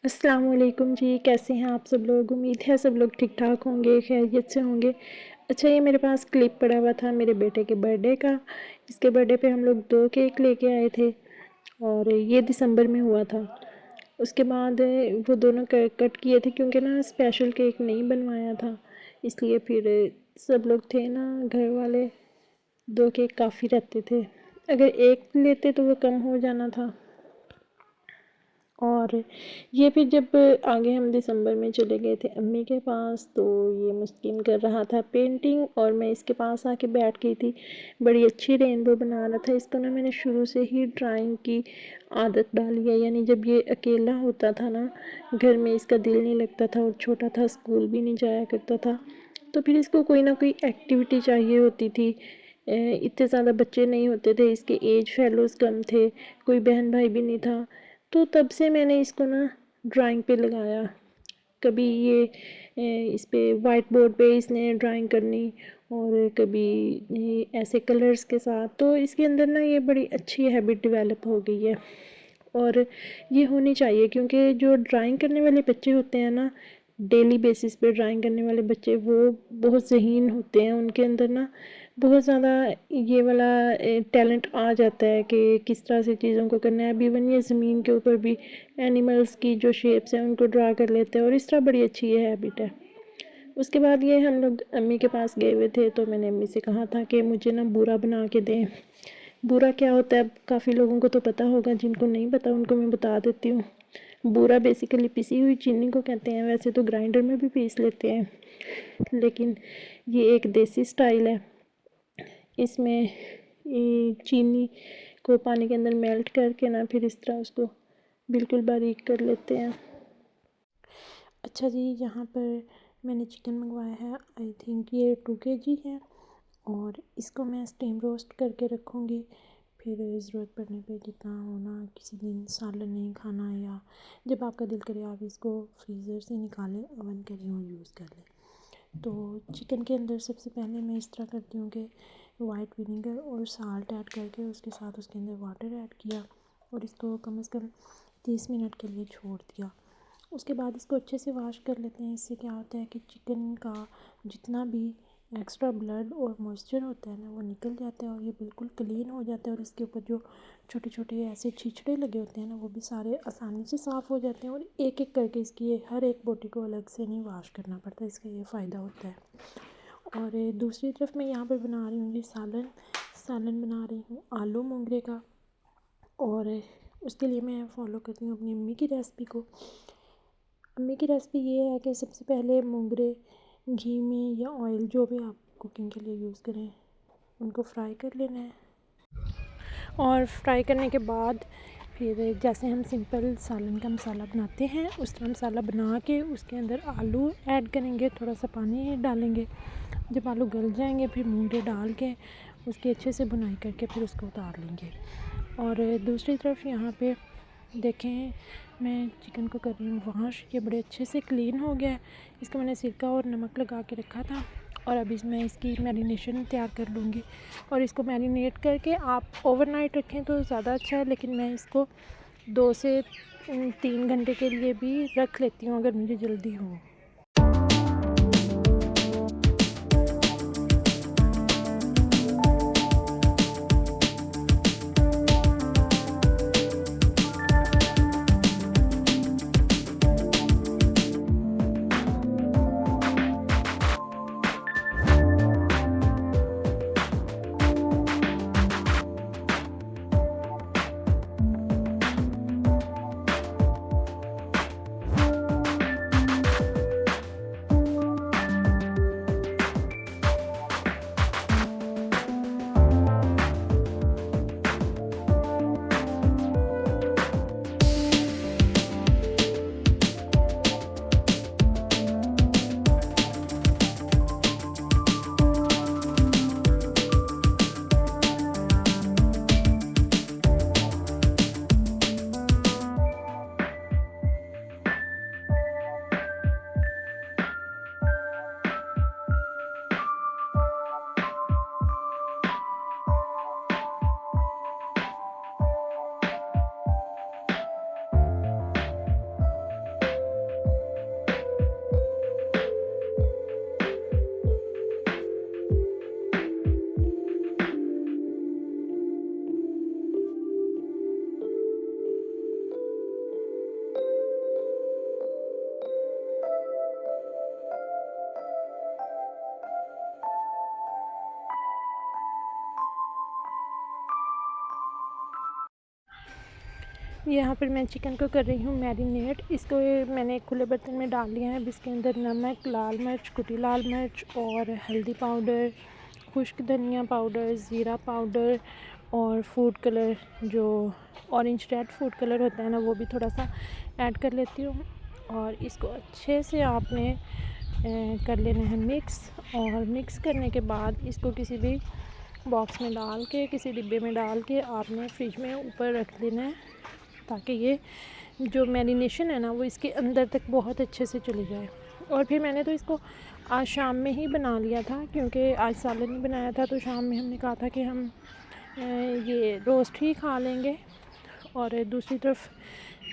अस्सलाम वालेकुम जी, कैसे हैं आप सब लोग? उम्मीद है सब लोग ठीक-ठाक होंगे, खैरियत से होंगे। अच्छा, ये मेरे पास क्लिप पड़ा हुआ था मेरे बेटे के बर्थडे का। इसके बर्थडे पे हम लोग 2 केक लेके आए थे और ये दिसंबर में हुआ था। उसके बाद वो दोनों क कट किए थे क्योंकि ना स्पेशल केक नहीं बनवाया था, इसलिए फिर सब लोग थे ना घर वाले, 2 केक काफ़ी रहते थे। अगर 1 लेते तो वो कम हो जाना था। और ये फिर जब आगे हम दिसंबर में चले गए थे अम्मी के पास, तो ये मुस्किन कर रहा था पेंटिंग और मैं इसके पास आके बैठ गई थी। बड़ी अच्छी रेनबो बना रहा था। इसको ना मैंने शुरू से ही ड्राइंग की आदत डाली है, यानी जब ये अकेला होता था ना घर में, इसका दिल नहीं लगता था और छोटा था, स्कूल भी नहीं जाया करता था, तो फिर इसको कोई ना कोई एक्टिविटी चाहिए होती थी। इतने ज़्यादा बच्चे नहीं होते थे, इसके एज फेलोज़ कम थे, कोई बहन भाई भी नहीं था। तो तब से मैंने इसको ना ड्राइंग पे लगाया। कभी ये इस पे वाइट बोर्ड पे इसने ड्राइंग करनी और कभी ये ऐसे कलर्स के साथ, तो इसके अंदर ना ये बड़ी अच्छी हैबिट डेवलप हो गई है और ये होनी चाहिए क्योंकि जो ड्राइंग करने वाले बच्चे होते हैं ना, डेली बेसिस पे ड्राइंग करने वाले बच्चे, वो बहुत ज़हीन होते हैं। उनके अंदर ना बहुत ज़्यादा ये वाला टैलेंट आ जाता है कि किस तरह से चीज़ों को करना है। अब इवन ये ज़मीन के ऊपर भी एनिमल्स की जो शेप्स हैं उनको ड्रा कर लेते हैं और इस तरह बड़ी अच्छी ये हैबिट है। उसके बाद ये हम लोग अम्मी के पास गए हुए थे, तो मैंने अम्मी से कहा था कि मुझे ना बूरा बना के दें। बूरा क्या होता है? काफ़ी लोगों को तो पता होगा, जिनको नहीं पता उनको मैं बता देती हूँ। बूरा बेसिकली पिसी हुई चीनी को कहते हैं। वैसे तो ग्राइंडर में भी पीस लेते हैं, लेकिन ये एक देसी स्टाइल है। इसमें ये चीनी को पानी के अंदर मेल्ट करके ना फिर इस तरह उसको बिल्कुल बारीक कर लेते हैं। अच्छा जी, यहाँ पर मैंने चिकन मंगवाया है, आई थिंक ये 2 केजी है और इसको मैं स्टीम रोस्ट करके रखूँगी। फिर ज़रूरत पड़ने पे जितना होना, किसी दिन सालन नहीं खाना या जब आपका दिल करे आप इसको फ्रीज़र से निकालें, ओवन करें और यूज़ कर लें। तो चिकन के अंदर सबसे पहले मैं इस तरह करती हूँ कि वाइट विनेगर और साल्ट ऐड करके उसके साथ उसके अंदर वाटर ऐड किया और इसको कम से कम 30 मिनट के लिए छोड़ दिया। उसके बाद इसको अच्छे से वॉश कर लेते हैं। इससे क्या होता है कि चिकन का जितना भी एक्स्ट्रा ब्लड और मॉइस्चर होता है ना, वो निकल जाता है और ये बिल्कुल क्लीन हो जाता है और इसके ऊपर जो छोटे छोटे ऐसे छिछड़े लगे होते हैं ना, वो भी सारे आसानी से साफ़ हो जाते हैं और एक एक करके इसकी ये हर एक बोटी को अलग से नहीं वॉश करना पड़ता। इसका ये फ़ायदा होता है। और दूसरी तरफ मैं यहाँ पर बना रही हूँ जी सालन बना रही हूँ आलू मोंगरे का। और उसके लिए मैं फ़ॉलो करती हूँ अपनी अम्मी की रेसिपी को। अम्मी की रेसिपी ये है कि सबसे पहले मोंगरे घी में या ऑयल, जो भी आप कुकिंग के लिए यूज़ करें, उनको फ्राई कर लेना है। और फ्राई करने के बाद फिर जैसे हम सिंपल सालन का मसाला बनाते हैं उस तरह मसाला बना के उसके अंदर आलू ऐड करेंगे, थोड़ा सा पानी डालेंगे। जब आलू गल जाएंगे फिर मोंगरे डाल के उसकी अच्छे से बुनाई करके फिर उसको उतार लेंगे। और दूसरी तरफ यहाँ पे देखें, मैं चिकन को कर रही हूँ वॉश। ये बड़े अच्छे से क्लीन हो गया है। इसको मैंने सिरका और नमक लगा के रखा था और अब इसमें इसकी मैरिनेशन तैयार कर लूँगी। और इसको मैरिनेट करके आप ओवरनाइट रखें तो ज़्यादा अच्छा है, लेकिन मैं इसको 2 से 3 घंटे के लिए भी रख लेती हूँ अगर मुझे जल्दी हो। यहाँ पर मैं चिकन को कर रही हूँ मैरिनेट। इसको मैंने एक खुले बर्तन में डाल लिया है। अब इसके अंदर नमक, लाल मिर्च, कुटी लाल मिर्च और हल्दी पाउडर, खुश्क धनिया पाउडर, ज़ीरा पाउडर और फूड कलर, जो ऑरेंज रेड फूड कलर होता है ना, वो भी थोड़ा सा ऐड कर लेती हूँ। और इसको अच्छे से आपने कर लेना है मिक्स। और मिक्स करने के बाद इसको किसी भी बॉक्स में डाल के, किसी डिब्बे में डाल के आपने फ्रिज में ऊपर रख देना है, ताकि ये जो मैरिनेशन है ना वो इसके अंदर तक बहुत अच्छे से चली जाए। और फिर मैंने तो इसको आज शाम में ही बना लिया था, क्योंकि आज सालन नहीं बनाया था, तो शाम में हमने कहा था कि हम ये रोस्ट ही खा लेंगे। और दूसरी तरफ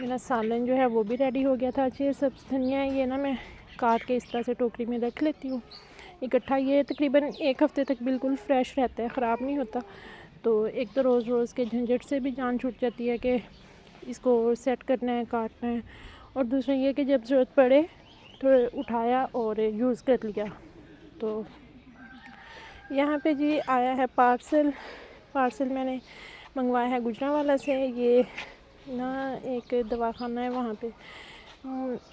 मेरा सालन जो है वो भी रेडी हो गया था। अच्छे सब्ज़ धनिया ये ना मैं काट के इस तरह से टोकरी में रख लेती हूँ इकट्ठा। ये तकरीबन 1 हफ़्ते तक बिल्कुल फ्रेश रहता है, ख़राब नहीं होता। तो एक तो रोज़ रोज़ के झंझट से भी जान छूट जाती है कि इसको सेट करना है, काटना है। और दूसरा ये कि जब ज़रूरत पड़े तो उठाया और यूज़ कर लिया। तो यहाँ पे जी आया है पार्सल मैंने मंगवाया है गुजरांवाला से। ये ना एक दवाखाना है, वहाँ पे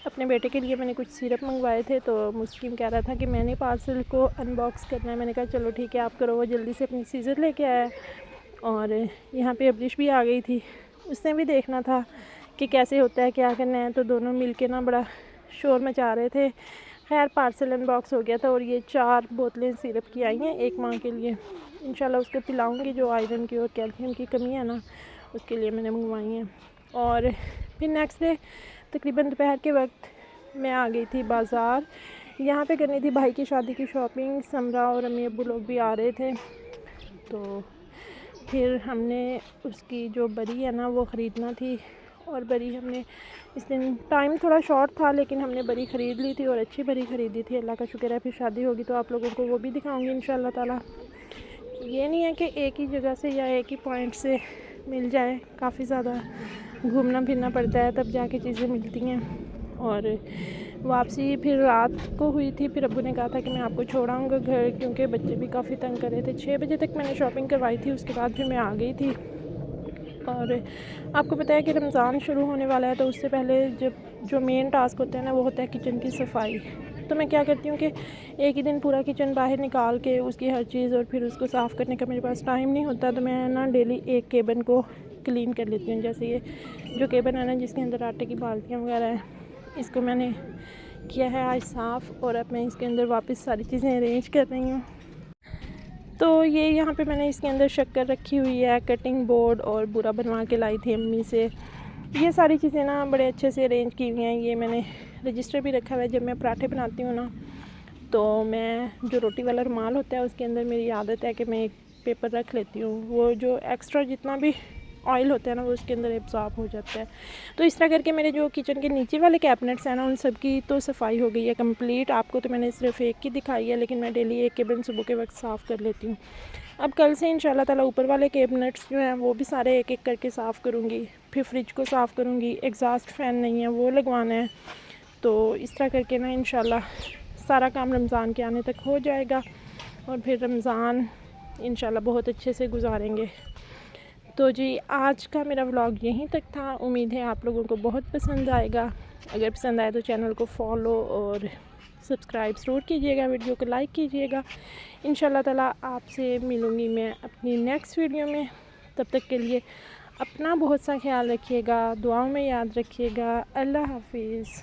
अपने बेटे के लिए मैंने कुछ सिरप मंगवाए थे। तो मुस्लिम कह रहा था कि मैंने पार्सल को अनबॉक्स करना है। मैंने कहा चलो ठीक है आप करो। वो जल्दी से अपनी सीज़र लेके आया और यहाँ पे अब्रिश भी आ गई थी, उसने भी देखना था कि कैसे होता है, क्या करना है। तो दोनों मिल के ना बड़ा शोर मचा रहे थे। खैर पार्सल अनबॉक्स हो गया था। और ये 4 बोतलें सिरप की आई हैं एक माह के लिए। इंशाल्लाह उसको पिलाऊंगी, जो आयरन की और कैल्शियम की कमी है ना, उसके लिए मैंने मंगवाई हैं। और फिर नेक्स्ट डे तकरीबन दोपहर के वक्त मैं आ गई थी बाज़ार। यहाँ पे करनी थी भाई की शादी की शॉपिंग। समरा और अम्मी अब्बू लोग भी आ रहे थे, तो फिर हमने उसकी जो बरी है ना वो ख़रीदना थी। और बरी हमने इस दिन टाइम थोड़ा शॉर्ट था, लेकिन हमने बरी ख़रीद ली थी और अच्छी बरी ख़रीदी थी। अल्लाह का शुक्र है। फिर शादी होगी तो आप लोगों को वो भी दिखाऊंगी इंशाल्लाह ताला। ये नहीं है कि एक ही जगह से या एक ही पॉइंट से मिल जाए, काफ़ी ज़्यादा घूमना फिरना पड़ता है तब जाके चीज़ें मिलती हैं। और वापसी फिर रात को हुई थी। फिर अब्बू ने कहा था कि मैं आपको छोड़ आऊँगा घर, क्योंकि बच्चे भी काफ़ी तंग कर रहे थे। 6 बजे तक मैंने शॉपिंग करवाई थी, उसके बाद फिर मैं आ गई थी। और आपको पता है कि रमज़ान शुरू होने वाला है, तो उससे पहले जो मेन टास्क होता है ना वो होता है किचन की सफाई। तो मैं क्या करती हूँ कि एक ही दिन पूरा किचन बाहर निकाल के उसकी हर चीज़ और फिर उसको साफ़ करने का मेरे पास टाइम नहीं होता। तो मैं ना डेली एक केबन को क्लीन कर लेती हूँ। जैसे ये जो केबन है ना जिसके अंदर आटे की बाल्टियाँ वगैरह हैं, इसको मैंने किया है आज साफ़। और अब मैं इसके अंदर वापस सारी चीज़ें अरेंज कर रही हूँ। तो ये यहाँ पे मैंने इसके अंदर शक्कर रखी हुई है, कटिंग बोर्ड और बुरा बनवा के लाई थी अम्मी से। ये सारी चीज़ें ना बड़े अच्छे से अरेंज की हुई हैं। ये मैंने रजिस्टर भी रखा हुआ है। जब मैं पराठे बनाती हूँ ना, तो मैं जो रोटी वाला रुमाल होता है उसके अंदर मेरी आदत है कि मैं एक पेपर रख लेती हूँ। वो जो एक्स्ट्रा जितना भी ऑयल होता है ना वो उसके अंदर एब्जॉर्ब हो जाता है। तो इस तरह करके मेरे जो किचन के नीचे वाले कैबिनेट्स हैं ना, उन सब की तो सफाई हो गई है कंप्लीट। आपको तो मैंने सिर्फ एक की दिखाई है, लेकिन मैं डेली एक केबिन सुबह के वक्त साफ़ कर लेती हूँ। अब कल से इंशाल्लाह ताला ऊपर वाले कैबिनेट्स जो हैं वो भी सारे एक एक करके साफ़ करूँगी। फिर फ्रिज को साफ़ करूँगी। एग्जॉस्ट फ़ैन नहीं है वो लगवाना है। तो इस तरह करके ना इंशाल्लाह सारा काम रमज़ान के आने तक हो जाएगा और फिर रमज़ान इंशाल्लाह बहुत अच्छे से गुजारेंगे। तो जी आज का मेरा व्लॉग यहीं तक था। उम्मीद है आप लोगों को बहुत पसंद आएगा। अगर पसंद आए तो चैनल को फॉलो और सब्सक्राइब ज़रूर कीजिएगा, वीडियो को लाइक कीजिएगा। इंशाल्लाह ताला आपसे मिलूँगी मैं अपनी नेक्स्ट वीडियो में। तब तक के लिए अपना बहुत सा ख्याल रखिएगा, दुआओं में याद रखिएगा। अल्लाह हाफिज़।